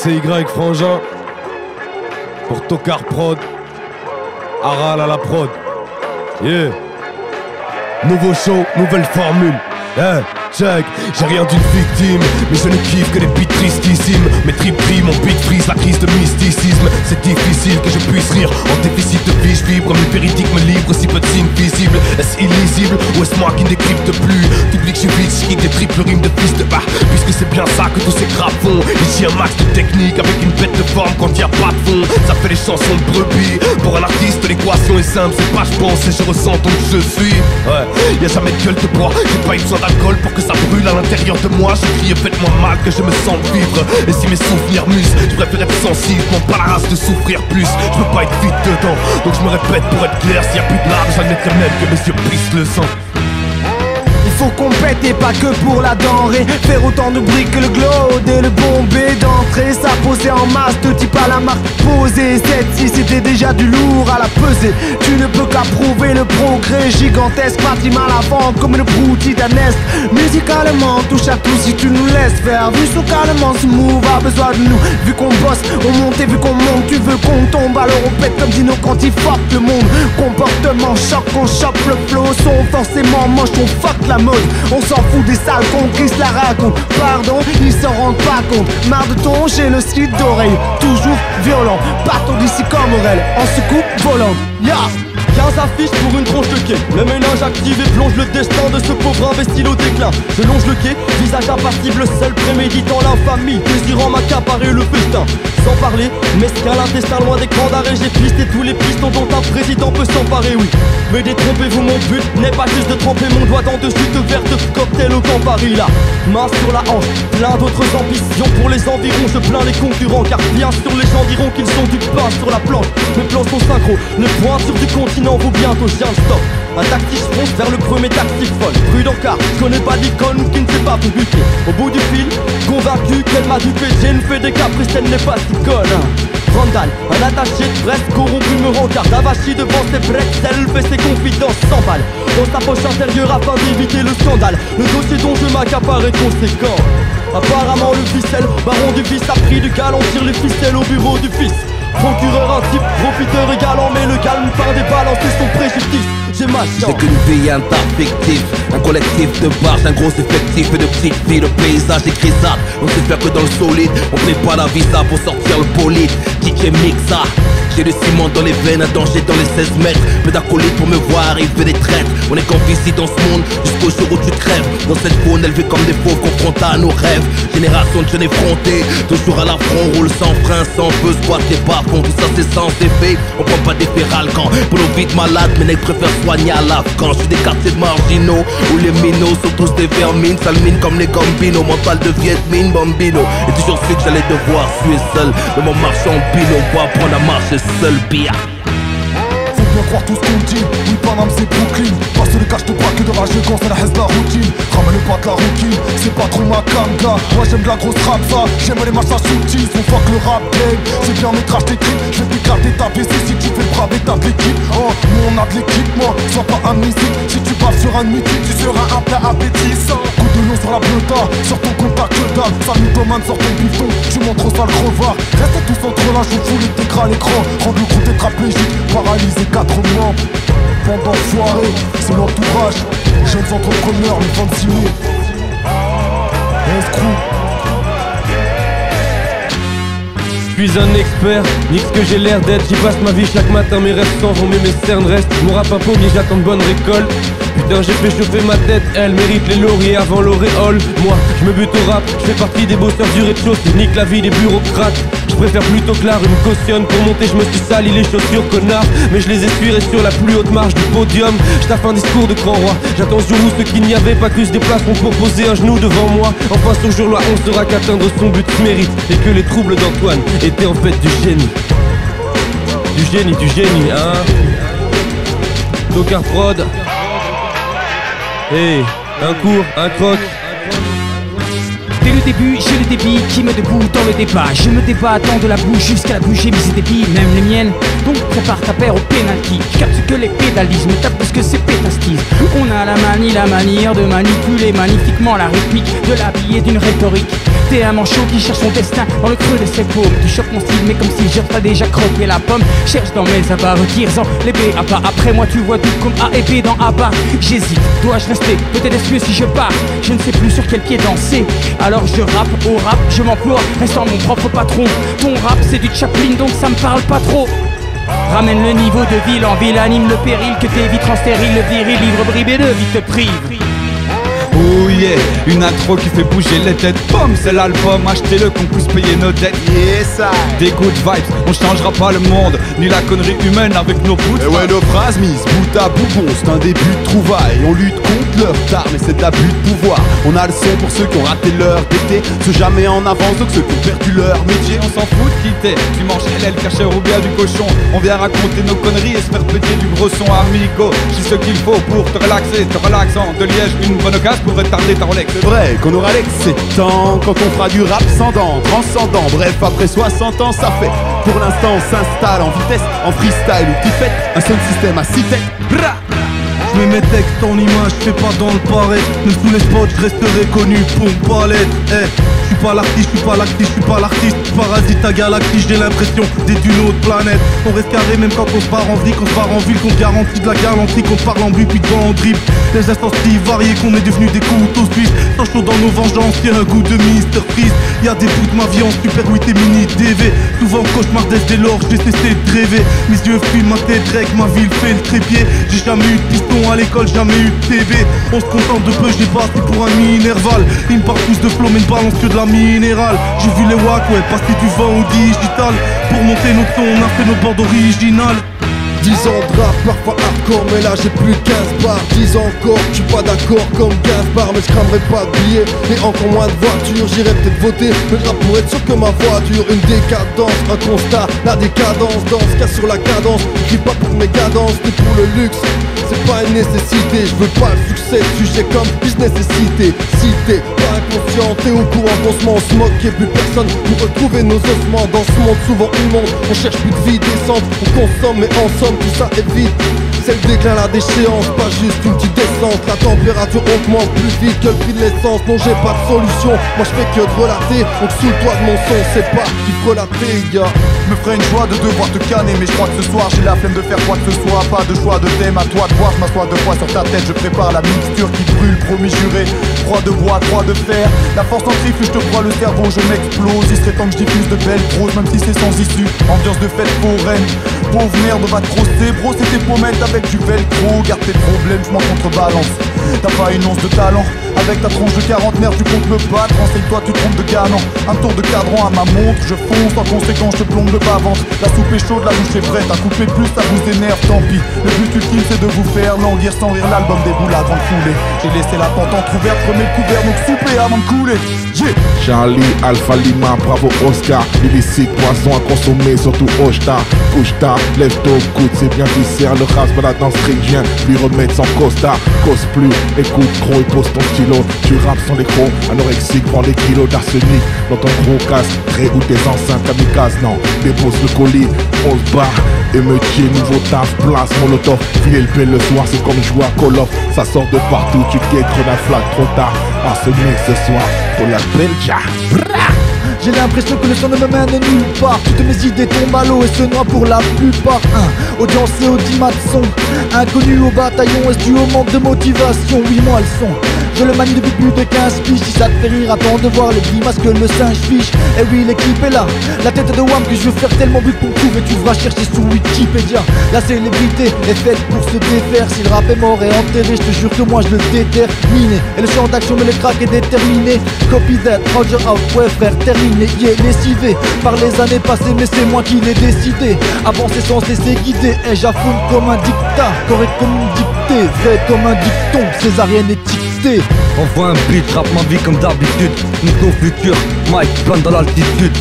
CY Frangin pour Tokar Prod, Aral à la prod. Yeah. Nouveau show, nouvelle formule. Check, j'ai rien d'une victime, mais je ne kiffe que les beats tristissimes. Mes tripes brillent, mon beat frise, la crise de mysticisme. C'est difficile que je puisse rire en déficit de vie, je vibre, mes véridiques me livrent, si peu de signes visibles. Est-ce illisible ou est-ce moi qui ne décrypte plus? T'oublies que je suis vite, je kick des triples rimes de fils de bah, puisque c'est bien ça que tous ces grappes font. Ici un max de technique avec une bête de forme quand y a pas de fond. Ça fait les chansons de brebis. Pour un artiste l'équation est simple, c'est pas je pense et je ressens donc je suis. Ouais, y'a jamais de gueule de bois, j'ai pas eu besoin d'alcool pour que ça brûle à l'intérieur de moi. Je crie faites-moi mal que je me sens vivre. Et si mes souvenirs musent, je préfère être sensible, non pas la race de souffrir plus. Je peux pas être vite dedans, donc je me répète pour être clair. S'il y a plus de larmes, j'admettrai même que mes yeux pissent le sang. Faut qu'on pète et pas que pour la denrée. Faire autant de briques que le glow et le bombé d'entrée. Ça posait en masse de type à la marque posée. Cette-ci c'était déjà du lourd à la pesée. Tu ne peux qu'approuver le progrès gigantesque. Bâtiment à l'avant comme une proue titanesque. Musicalement touche à tout si tu nous laisses faire. Vu socalement ce move a besoin de nous. Vu qu'on bosse, on monte et vu qu'on monte. Tu veux qu'on tombe alors on pète comme Dino quand il fuck le monde. Comportement choc, on chope le flow. Son forcément moche, on fuck la mode. On s'en fout des sales cons qui se la racontent. Pardon, ils s'en rendent pas compte. Marre de ton génocide d'oreille. Toujours violent, partons d'ici comme Aurel. En secoue volante, ya 15 affiches pour une tronche de quai. Le ménage activé plonge le destin de ce pauvre imbécile au déclin. Je longe le quai, visage impassible, seul préméditant l'infamie, désirant m'accaparer le festin. Sans parler, mesquin l'intestin loin des crans d'arrêt. J'ai pisté tous les pistons dont un président peut s'emparer, oui. Mais détrompez-vous, mon but n'est pas juste de tremper mon doigt dans deux chutes vertes de cocktail au Campari là. Main sur la hanche, plein d'autres ambitions pour les environs. Je plains les concurrents car bien sûr les gens diront qu'ils sont du pain sur la planche. Mes plans sont synchro, les pointures du continent vaut bientôt j'ai un stop. Un taxi je fonce vers le premier taxi folle. Prudent car je connais pas d'icône qui ne sait pas vous buter. Au bout du fil, convaincu qu'elle m'a dupé. J'ai une fée des caprices, elle n'est pas si conne. Randall, un attaché de presse corrompu me regarde. Avachi devant ses pretzels fait ses confidences 100 balles dans sa poche intérieure afin d'éviter le scandale. Le dossier dont je m'accapare est conséquent. Apparemment le ficelle, baron du vice a pris du gal. On tire les ficelles au bureau du fils. Procureur un type, profiteur égalant. Mais le calme par des balances et son préjudice. J'ai ma chance. C'est qu'une vie imperfective, un collectif de barges, un gros effectif et de petites filles. Le paysage est grisâtre, on sait faire que dans le solide. On fait pas la visa pour sortir le bolide. DJ Mixa, j'ai du ciment dans les veines, un danger dans les 16 mètres. Peu d'acolytes pour me voir arriver des traîtres. On est comme ici dans ce monde, jusqu'au jour où tu crèves. Dans cette faune élevée comme des fauves, confrontés à nos rêves. Génération de jeunes effrontés, toujours à l'affront. Roule sans frein, sans feu, squat et bas fond. Tout ça c'est sans effet, on prend pas d'effet ralquant. Pour nos vides malades, mes nègres préfèrent soigner à l'Afghan. Je suis des quartiers de marginaux, où les minots sont tous des vermines. Sales mines comme les gambinos, mental de Viet Minh, bambino. Et toujours su que j'allais devoir suer seul. De mon marche en bino, pour apprendre à marcher seul, bien. Faut bien croire tout ce qu'on dit, oui Paname c'est Brooklyn. Parce que le cache de braque de rage quand c'est la haine de la routine. Ramène pas de la routine, c'est pas trop ma cam. Moi j'aime de la grosse rap ça, j'aime les machins subtils. On fuck le rap game, c'est bien métrage d'écrit. Je vais t'éclater ta PC si tu fais le braver ta de l'équipe. Oh, nous on a de l'équipe, moi, sois pas amnésique. Si tu baves sur un mythique, tu seras un plat appétissant. Coup de long sur la bleuta, sur ton contact que dalle. Sale mythomane, sors ton bifton, tu montres au sale crevard. Restez tous entre là, je vous fous les dégras à l'écran. Rendre le groupe tétraplégique, paralysé 4 mois. Pendant foiré, c'est l'entourage. Jeunes entrepreneurs, les 26 000. Escroc. Je suis un expert, ni ce que j'ai l'air d'être. J'y passe ma vie chaque matin, mes rêves s'en vont mais mes cernes restent. Mon rap un pommier, j'attends de bonnes récoltes. Putain j'ai fait chauffer ma tête, elle mérite les lauriers avant l'auréole. Moi je me bute au rap, je fais partie des bosseurs du rez-de-chaussée. Nique la vie des bureaucrates, je préfère plutôt que l'art me cautionne. Pour monter je me suis sali les chaussures connard. Mais je les essuierai sur la plus haute marche du podium. Je taffe un discours de grand roi, j'attends ce jour où ceux qui n'y avaient pas cru se déplaceront pour poser un genou devant moi. Enfin ce jour-là on saura qu'atteindre son but mérite. Et que les troubles d'Antoine étaient en fait du génie. Du génie, hein. Tokar Prod. Hey, un cours, un croc. le début, j'ai le débit qui me debout dans le débat. Je me débat dans de la bouche jusqu'à la bouche, j'ai mis des billes, même les miennes. Donc prépare ta paire au penalty. Je capte que les pédalismes, tape parce que c'est pétastise. On a la manière de manipuler magnifiquement la rythmique, de l'habiller d'une rhétorique. T'es un manchot qui cherche son destin dans le creux de ses paumes. Tu chopes mon style mais comme si j'aurais déjà croqué la pomme. Cherche dans mes abats, retire-en les B à bas. Après moi tu vois tout comme A et B dans A bas. J'hésite, dois-je rester? Peut-être est-ce mieux si je pars? Je ne sais plus sur quel pied danser. Alors je rappe, au rap je m'emploie, restant mon propre patron. Ton rap c'est du Chaplin donc ça me parle pas trop. Ramène le niveau de ville en ville, anime le péril, que tes vies transtériles, le viril, livre bribé de vie te prive. Oh yeah, une intro qui fait bouger les têtes. Boum, c'est l'album, achetez-le qu'on puisse payer nos dettes. Yes, Des good vibes, on changera pas le monde, ni la connerie humaine avec nos bouts. Et ouais, nos phrases mises bout à bout, bon, c'est un début de trouvailles. On lutte contre leur tard, mais c'est de l'abus de pouvoir. On a le son pour ceux qui ont raté leur d'été, ceux jamais en avance, donc ceux qui ont perdu leur métier. On s'en fout de quitter, tu manges LL, cachère ou bien du cochon. On vient raconter nos conneries et se faire péter du gros son amigo. J'ai ce qu'il faut pour te relaxer, te relaxant. De Liège, une bonne occasion pour retarder ta Rolex. C'est vrai qu'on aura l'excédent quand on fera du rap sans dents, transcendant. Bref, après 60 ans, ça fait. Pour l'instant, on s'installe en vitesse, en freestyle ou petit fait. Un seul système à 6 têtes. Bra! Je mets mes textes en image, je fais pas dans le pareil. Même sous les spots, je resterai connu pour me pas l'être. Je suis pas l'artiste, je suis pas l'actrice, je suis pas l'artiste. Parasite à galaxie, j'ai l'impression d'être d'une autre planète. On reste carré même quand on se barre en vrille, qu'on se barre en ville, qu'on garantit de la galanterie, qu'on parle en but puis devant en dribble. Les instances si variées qu'on est devenu des couteaux suisses. Sans chaud dans nos vengeances, y'a un goût de Mr. Freeze. Y'a des bouts de ma vie en Super 8 et mini DV. Souvent cauchemardesque dès lors, j'ai cessé de rêver. Mes yeux fument, ma tête règle, ma ville fait le trépied. J'ai jamais eu de piston à l'école, jamais eu de TV. On se contente de peu, j'ai passé pour un minerval. Ils me parlent tous de flow mais ne balance que de la minérale. J'ai vu les wack, ouais, passer du vent au digital. Pour monter nos tons, on a fait nos bandes originales. 10 ans de rap, parfois hardcore, mais là j'ai plus 15 bars. 10 ans encore, je suis pas d'accord comme 15 bars, mais je cramerai pas de billets et encore moins de voitures. J'irai peut-être voter le rap pour être sûr que ma voiture. Une décadence, un constat, la décadence danse, casse sur la cadence. J'crie pas pour mes cadences, ni pour le luxe. C'est pas une nécessité, je veux pas le succès, sujet comme business nécessité. Si t'es pas inconscient, t'es au courant qu'on se ment, on se moque, y'a plus personne pour retrouver nos ossements. Dans ce monde souvent immonde, on cherche plus de vie décente, on consomme mais ensemble tout ça est vide. C'est le déclin, la déchéance, pas juste une petite descente. La température augmente plus vite que le prix de l'essence. Non j'ai pas de solution, moi je fais que de relater. Donc sous le toit de mon son, c'est pas qu'il faut relater, gars. Me ferait une joie de devoir te canner, mais je crois que ce soir j'ai la flemme de faire quoi que ce soit. Pas de choix de thème, à toi de voir, je m'assois 2 fois sur ta tête. Je prépare la mixture qui brûle, promis juré. 3 de bois, 3 de fer. La force en trifle, je te crois le cerveau, je m'explose. Il serait temps que je diffuse de belles proses, même si c'est sans issue. Ambiance de fête foraine. Pauvre merde, on va te crosser, bro, c'est tes pommettes avec du velcro. Garde tes problèmes, je m'en contrebalance. T'as pas une once de talent, avec ta tronche de quarantenaire, tu comptes me battre. Renseigne-toi, tu te trompes de gagnant. Un tour de cadran à ma montre, je fonce, en conséquence, je te plombe le bas-ventre. La soupe est chaude, la douche est prête, à couper plus, ça vous énerve, tant pis. Le but ultime, c'est de vous faire languir sans rire, l'album déboule à grande foulée. J'ai laissé la pente entrouverte, remets le couvert, donc soupez avant de couler. Yeah. Charlie, Alpha Lima, bravo Oscar. Illicite, poisson à consommer, surtout Oshta. Couche-ta, lève-toi au coude, c'est bien viscère. Le race balade dans street, viens lui remettre son costard. Cause plus, écoute gros et pose ton stylo. Tu rappes sans l'écro, anorexique, prends des kilos d'arsenic dans ton gros casque. Très ou tes enceintes kamikazes, non. Dépose le colis, on se bat. Émeutier, nouveau taf, place, molotov. Filer le pain le soir, c'est comme jouer à Call of. Ça sort de partout, tu guettes, grenade flag, trop tard. Arsenic ce soir, pour la Belgia. J'ai l'impression que le son ne me mène nulle part. Toutes mes idées tombent à l'eau et se noient pour la plupart. Audience et audimat de son. Inconnu au bataillon, est-ce dû au manque de motivation? Oui, moi le son. Je le manie depuis plus de 15 piges. Si ça te fait rire, attends de voir les grimaces que le singe fiche. Et oui, l'équipe est là. La tête de Wham que je veux faire tellement but pour trouver. Tu devras chercher sur Wikipédia. La célébrité est faite pour se défaire. Si le rap est mort et enterré, je te jure que moi je le détermine. Et le champ d'action me le craque est déterminé. Copy that, Roger out, ouais frère, terminé. Il est lessivé par les années passées, mais c'est moi qui l'ai décidé. Avancer sans se laisser guider. Et j'affonde comme un dictat, correct comme une dictée, vrai comme un dicton, césarienne étiquetée. Envoie un beat, rap ma vie comme d'habitude. Nique nos futurs, Mike plane dans l'altitude.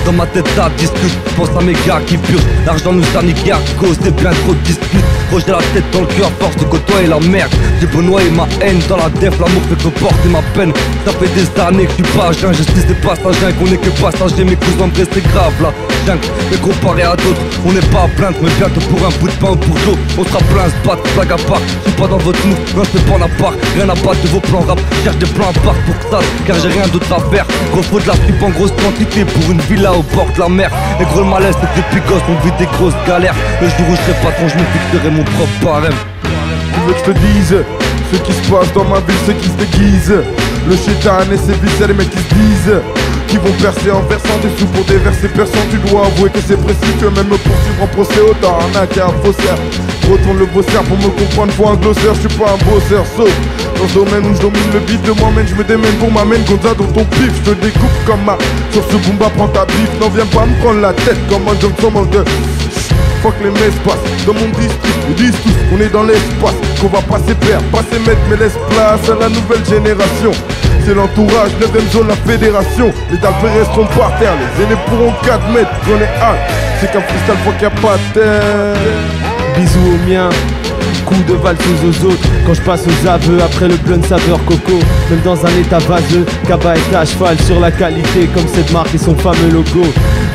Dans ma tête ça discute, pense à mes gars qui purent. L'argent nous a niqué à cause des bien trop de disputes. Gros j'ai la tête dans le cœur, force de côtoyer la merde. J'ai beau noyer ma haine dans la def, l'amour fait que porter ma peine. Ça fait des années que je suis pas à jeun, justice des passagers, qu'on est que passagers. Mes cousins me c'est grave là, jungle. Mais comparé à d'autres, on n'est pas à plaindre. Mais bientôt pour un bout de pain ou pour l'eau, on sera plein, se battre, blague à part. Je suis pas dans votre mou, non je fais pas en appart. Rien à battre de vos plans rap, cherche des plans à part pour ça, car j'ai rien d'autre à faire. Gros faut de la pipe en grosse quantité pour une villa au bord de la mer. Et gros le malaise c'est que depuis gosse on vit des grosses galères. Le jour où je serai patron je me fixerai mon propre barème. Tu veux que je te dise ce qui se passe dans ma ville, ceux qui se déguisent. Le chétan et ses vices, y'a les mecs qui se disent qui vont percer en versant des sous pour déverser personne. Tu dois avouer que c'est précis, tu veux même me poursuivre en procès. Autant un qu'un faussaire. Retourne le bosser pour me comprendre, faut un glossaire. Je suis pas un bosseur, sauf dans ce domaine où je domine le beat de moi-même. Je me démène pour m'amène Gonza dans ton pif. Je te découpe comme ma sur ce boomba, prends ta bif. Non viens pas me prendre la tête comme un Johnson de fuck les messes passent dans mon district. Ils disent tous qu'on est dans l'espace, qu'on va passer père, passer maître, mais laisse place à la nouvelle génération. C'est l'entourage, 9ème zone, la fédération. Les dalpés resteront par terre, les aînés pourront 4 mètres. J'en ai hâte, c'est qu'un freestyle faut qu'il n'y a pas de terre. Bisous aux miens, coup de valseuse aux autres. Quand je passe aux aveux, après le blunt saveur coco. Même dans un état vaseux, Kaba est à cheval sur la qualité. Comme cette marque et son fameux logo.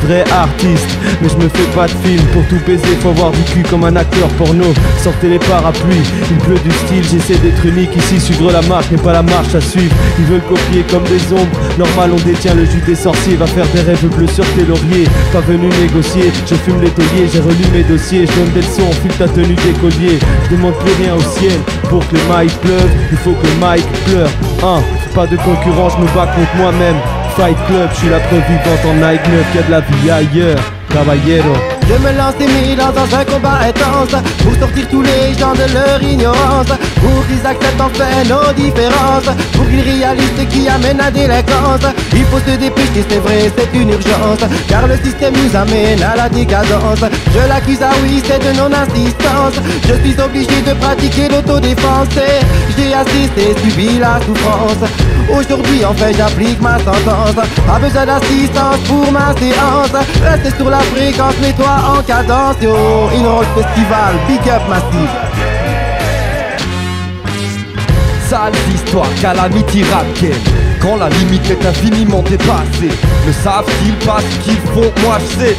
Vrai artiste, mais je me fais pas de film. Pour tout baiser, faut avoir du cul comme un acteur porno. Sortez les parapluies, il pleut du style. J'essaie d'être unique ici, suivre la marche n'est pas la marche à suivre. Ils veulent copier comme des ombres. Normal, on détient le jus des sorciers. Va faire des rêves bleus sur tes lauriers. Pas venu négocier, je fume les tauliers. J'ai relu mes dossiers, je donne des leçons, file ta tenue d'écolier. Je demande plus rien au ciel, pour que le mic pleuve, il faut que le mic pleure. Pas de concurrence, je me bats contre moi-même. Fight Club, je suis la preuve vivante en Nike 9, y'a de la vie ailleurs, caballero. Je me lance des mille dans un combat intense pour sortir tous les gens de leur ignorance, pour qu'ils acceptent enfin nos différences, pour qu'ils réalisent ce qui amène à délinquance. Il faut se dépêcher, c'est vrai, c'est une urgence, car le système nous amène à la décadence. Je l'accuse, ah oui, c'est de non-assistance. Je suis obligé de pratiquer l'autodéfense. J'ai assisté, subi la souffrance. Aujourd'hui, enfin, j'applique ma sentence. Pas besoin d'assistance pour ma séance. Restez sur la fréquence, mets-toi en cadence. Yo, Inrock Festival, big up massive. Sales histoires, calamity rap game. Quand la limite est infiniment dépassée, ne savent-ils pas ce qu'ils font? Moi je sais,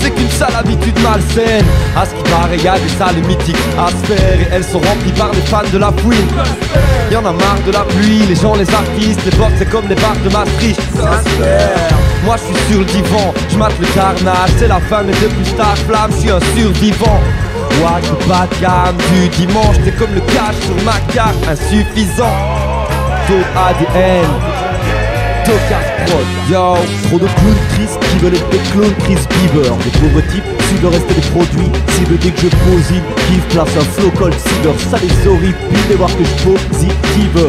c'est qu'une sale habitude malsaine. À ce qui paraît, y'a des salles mythiques à se faire, et elles sont remplies par des fans de la fouine. Y'en a marre de la pluie, les gens, les artistes, les portes c'est comme les bars de Maastricht. Moi je suis sur le divan, je mate le carnage, c'est la fin mais depuis Star Flamme, je suis un survivant. Moi je pas de gamme du dimanche, t'es comme le cash sur ma carte, insuffisant. Taux ADN, Tocas Prod. Yo, trop de clowns tristes qui veulent être des clones Chris Bieber. Des pauvres types, suivent le reste des produits. Cible dès que je posine, kiff place un flow cold ciber. Ça les horripile de voir que je positive.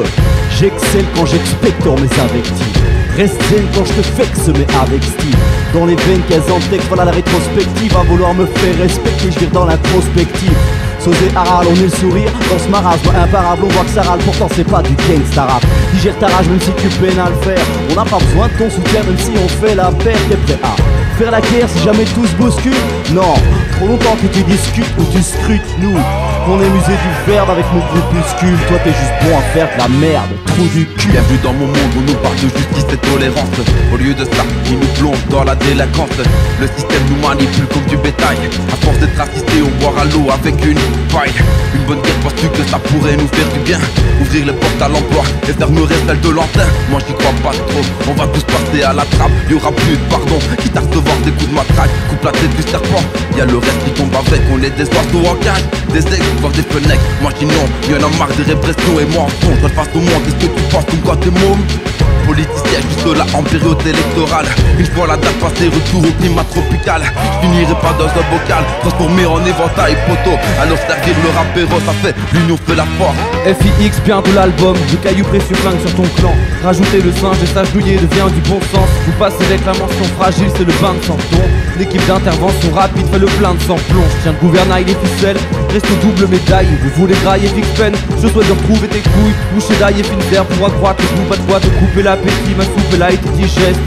J'excelle quand j'expectore mes invectives. Reste zen quand je te vexe mais avec style. Dans les veines qu'elles en texte, voilà la rétrospective. À vouloir me faire respecter, je vire dans l'introspective. Sosé Haral, on est le sourire, dans ce marasme imparable, on voit que ça râle, pourtant c'est pas du gangsta rap. Digère ta rage même si tu peines à le faire, on n'a pas besoin de ton soutien même si on fait la paire. T'es prêt à faire la guerre si jamais tout se bouscule? Non, trop longtemps que tu discutes ou tu scrutes nous. On est musée du verbe avec mon groupuscule, toi t'es juste bon à faire de la merde, trou du cul. Bienvenue dans mon monde où nous parle de justice et tolérance. Au lieu de ça, il nous plonge dans la délinquance. Le système nous manipule comme du bétail. À force d'être assisté, on boire à l'eau avec une paille. Une bonne guerre, penses-tu que ça pourrait nous faire du bien? Ouvrir les portes à l'emploi et fermerait celle de l'antenne. Moi j'y crois pas trop, on va tous passer à la trappe. Y'aura plus de pardon, quitte à recevoir des coups de matraque. Coupe la tête du serpent, y'a le reste qui tombe avec. On est des oiseaux en cage, des aigles, voir des fenêtres. Moi j'dis non, y'en a marre des répressions. Et moi en fond, je face au monde, est-ce que tu penses comme quoi t'es môme? Politicien juste là en période électorale. Une fois la date passée, retour au climat tropical. Je finirai pas dans un bocal, transformé en éventail poteau. Alors servir le rapéro, ça fait l'union fait la force. FIX, bientôt l'album, de cailloux précieux flingue sur ton clan. Rajoutez le singe et s'agenouiller devient du bon sens. Vous passez avec la mention fragile, c'est le bain de sang ton. L'équipe d'intervention rapide fait le plein de sang plomb. Je tiens le gouvernail, les ficelles, reste au double médaille. Vous voulez grailler fixe peine, je souhaite de retrouver tes couilles. Boucher d'ail et fine terre pour accroître le goût, pas de quoi te couper l'appétit. Ma soupe est là et t'es digeste.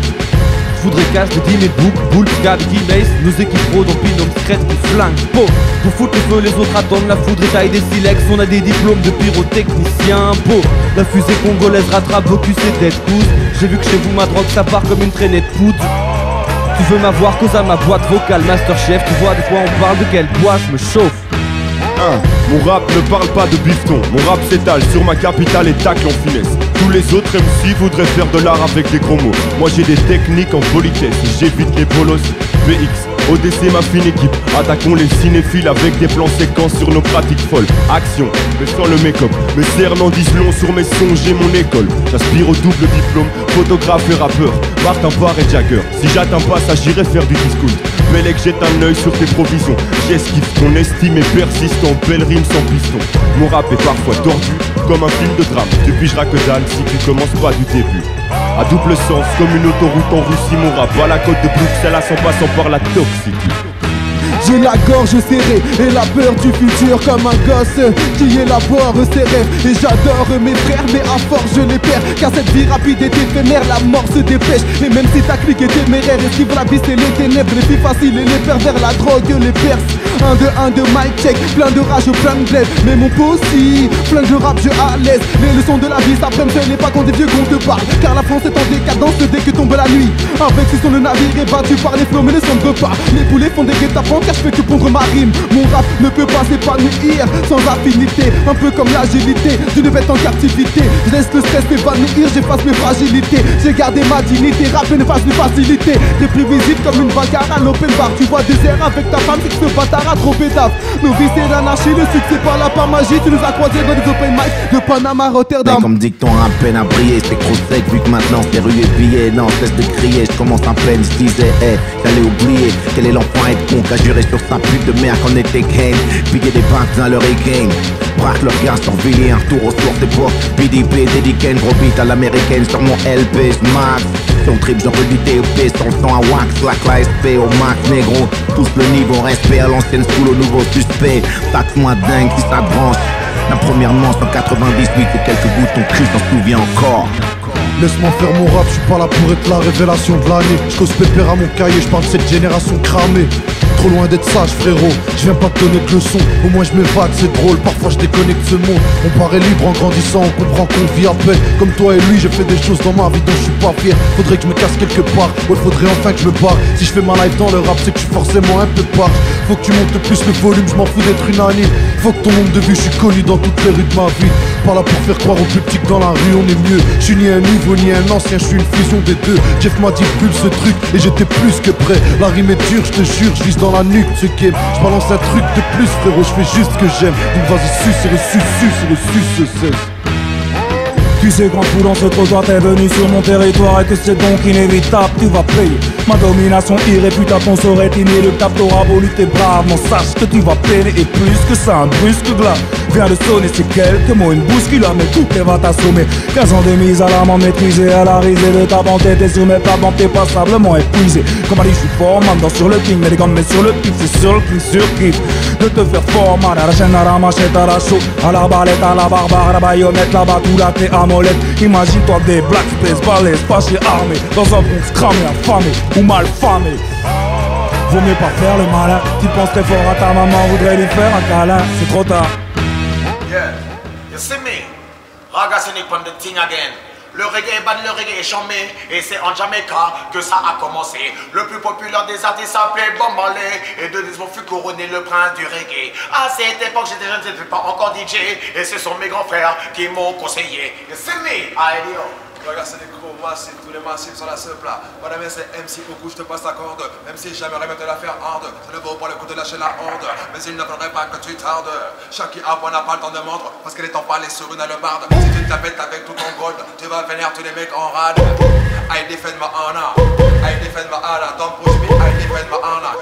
Je foudre et casse, de Dim et Book, Bull, Gab, Mace, nos équipes pro dans binôme secrète qui flingue. Po, pour foutre le feu, les autres attendent la foudre et taille des silex. On a des diplômes de pyrotechnicien. Po, la fusée congolaise rattrape vos QC dead pouce. J'ai vu que chez vous ma drogue ça part comme une traînée de poudre. Tu veux m'avoir cause à ma boîte vocale Masterchef. Tu vois de quoi on parle, de quel bois je me chauffe. Mon rap ne parle pas de bifton. Mon rap s'étale sur ma capitale et tacle en finesse. Tous les autres MC voudraient faire de l'art avec des gros mots. Moi j'ai des techniques en politesse. J'évite les bolos. VX, ODC ma fine équipe. Attaquons les cinéphiles avec des plans séquences sur nos pratiques folles. Action, mais sans le make-up. Mes cernes en disent long sur mes sons, j'ai mon école. J'aspire au double diplôme, photographe et rappeur. Martin Parr et Jagger. Si j'atteins pas ça, j'irai faire du discount. Bellec jette un œil sur tes provisions. J'esquive ton estime est persistant. Belle rime sans piston. Mon rap est parfois tordu comme un film de drame. Tu pigeras que dalle si tu commences pas du début. À double sens comme une autoroute en Russie. Mon rap à la côte de Bruxelles en passant par la Toxicity. J'ai la gorge serrée et la peur du futur comme un gosse qui élabore ses rêves. Et j'adore mes frères mais à force je les perds. Car cette vie rapide est éphémère, la mort se dépêche. Et même si ta clique est téméraire, esquive la vie c'est les ténèbres. Les filles faciles et les pervers, la drogue les perce. 1 2 mic check, plein de rage, plein de bled. Mais mon possi, plein de rap, je à l'aise. Les leçons de la vie s'apprennent, ce n'est pas quand des vieux qu'on te parle. Car la France est en décadence dès que tombe la nuit. Avec ce son le navire est battu par les flots mais ne sombre pas. Les poulets font des guet-apens car je fais que pondre ma rime. Mon rap ne peut pas s'épanouir sans affinité. Un peu comme l'agilité d'une bête en captivité. Je laisse le stress m'évanouir, j'efface mes fragilités. J'ai gardé ma dignité, rap n'est pas une facilité. T'es plus visible comme une bagarre à l'open bar. Tu vois des airs avec ta femme, c'est que ce bâtard a trop pétaf. Nos vies c'est l'anarchie, le succès par la par magie. Tu nous as croisés dans des open mic de Panama, Rotterdam. Mais comme dit que ton rap peine à briller, c'est trop sec vu que maintenant c'est rue et billet. Non, cesse de crier, je commence en peine, je disais, hey, j'allais oublier. Quel est l'enfant à être con, qu'à jurer sur sa pute de merde qu'on était game. Piquer des banques dans leur e-game. Braque leur gars sur Villiers, un retour aux sources des portes. PDP, dédicaine, gros beat à l'américaine sur mon LP, max. Sur trip, j'en peux du TEP, sur le son à wax, slack la SP au max, négro. Tous le niveau, respect à l'ancienne school, au nouveau suspect. Taxe-moi dingue si ça te branche. La première manche en 98 et quelques gouttes, ton cri s'en souvient encore. Laisse-moi faire mon rap, je suis pas là pour être la révélation de l'année. Je cause pépère à mon cahier, je parle de cette génération cramée. Trop loin d'être sage frérot, je viens pas te donner de leçons. Au moins je m'évade, c'est drôle, parfois je déconnecte ce monde. On paraît libre en grandissant, on comprend qu'on vit à peine. Comme toi et lui, j'ai fait des choses dans ma vie dont je suis pas fier. Faudrait que je me casse quelque part, ouais faudrait enfin que je me barre. Si je fais ma life dans le rap, c'est que je suis forcément un peu barge. Faut que tu montes plus le volume, je m'en fous d'être unanime. Faut que ton nombre de vues, je suis connu dans toutes les rues de ma vie. Pas là pour faire croire aux plus petits que dans la rue on est mieux. Je suis ni un nouveau ni un ancien, je suis une fusion des deux. Jeff m'a dit brûle ce truc et j'étais plus que prêt. La rime est dure, je te jure, je vise dans la nuque ce game. Je balance un truc de plus frérot, je fais juste ce que j'aime. Donc vas-y suce et suce et cesse. Tu sais quand tout dans ce trottoir t'es venu sur mon territoire et que c'est donc inévitable, tu vas payer. Ma domination irréfutable, ton sort est inéluctable, t'auras voulu t'es bravement, sache que tu vas payer. Et plus que ça, un brusque glace vient de sonner, c'est quelques mots, une bousculade, mais couple va t'assommer. 15 ans de mise à l'amende maîtrisée, à la risée de ta bonté, t'es sur mes plates, t'es passablement épuisé. Comme Ali, je suis fort man, dans sur le king, mais les gommes, mais sur le kiff, c'est sur le king, surkiff. De te faire fort man, à la chaîne, à la machette, à la chaux, à la balette, à la barbare, à la baïonnette, là-bas, tout la clé à molette. Imagine-toi des black space, balèzes, fâchés, armés, dans un bronx cramé, affamé ou mal famé. Vaut mieux pas faire le malin, tu penses très fort à ta maman, voudrais lui faire un câlin, c'est trop tard. Yeah, you see me? Raga Cynic on the thing again. Le reggae est chambé et c'est en Jamaïca que ça a commencé. Le plus populaire des artistes s'appelait Bob Marley et de Lisbonne fut couronné le prince du reggae. À cette époque j'étais jeune, je n'étais pas encore DJ et ce sont mes grands frères qui m'ont conseillé. You see me? Allez, yo. Regarde, c'est des gros massifs, tous les massifs sur la seule plat. Madame, c'est MC beaucoup, je te passe la corde. Même si j'aimerais même te la faire hard, ça ne vaut pas le coup de lâcher la horde. Mais il ne faudrait pas que tu tardes. Chaque arbre n'a pas le temps de mordre, parce qu'elle est empalée sur une allebarde. Si tu t'appelles avec tout ton gold, tu vas venir tous les mecs en rade. I defend my honor, I defend my honor. Don't push me, I defend my honor.